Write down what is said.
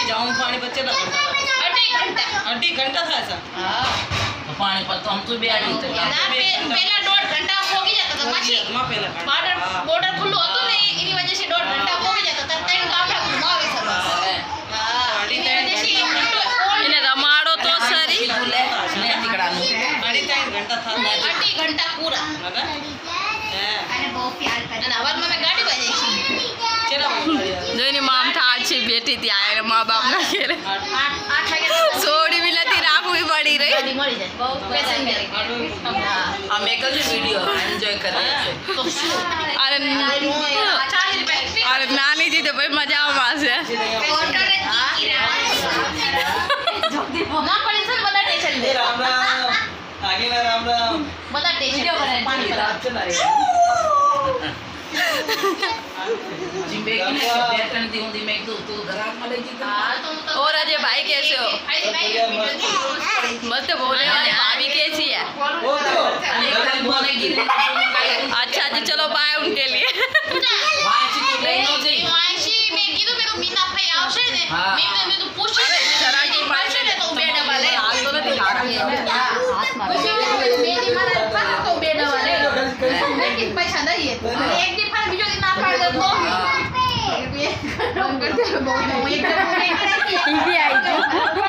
जाऊं पानी बच्चे ना अड्डी घंटा था ऐसा हां तो पानी पर तो हम तो बेड़ी तो ना पहला 1.5 घंटा होगी जाता था पाछी मां पहला बॉर्डर खुल्लो હતો ને એની વજહ से 1.5 घंटा હોगी जाता था ત્રણ ગામડા ઘુમાવે સર हां એની વજહ से એને રમાડો તો સરી ने टिकड़ाનું अड्डी 3 घंटा था 2 घंटा पूरा અને બહુ પ્યાર કરે અને અવાજમાં મેં ગાડી બજાઈ છે चला જોઈને મામ થાળથી બેઠી હતી આ મા બાપના ઘરે 8 વાગે છોડી બી નથી રાખવી પડી રહી ગાડી મળી જાય બહુ પેસેન્જર हम एक ही वीडियो एंजॉय कर रहे थे તો શું અરે 40 રૂપિયા અરે નાની જી તો ભાઈ મજા આવશે ફોટો ને ના પડે છે બધા ટેન્શન લે राम राम आगे ना राम राम બધા ટેન્શન પાણી પર चला रे जिम्मे की बैठन दी होंदी मैं तो ग्राहक में ले जी હા તો और अजय भाई कैसे हो मस्त बोले वाले भाभी कैसी है वो तो एक टाइम बोले गिर अच्छा जी चलो बाय उनके लिए वाची तो ले नो जी વાંશી મેં કીધું મેં તો મીના ભાઈ આવશે ને હા. મેં તો પૂછ્યું ને જરા કે આવશે ને તો હું 2 ડબ્બા લઈ હાલ તો નથી ખાતા. પછી મેં દી મારા પાસે તો 2 ડબ્બા લઈ મેં કે પૈસા દઈએ અને એક દી ફાર બીજો દી ના પાડે તો એક કરતે બહુ એક ડબ્બો લઈ રાખી ઈદી આવી ગયું.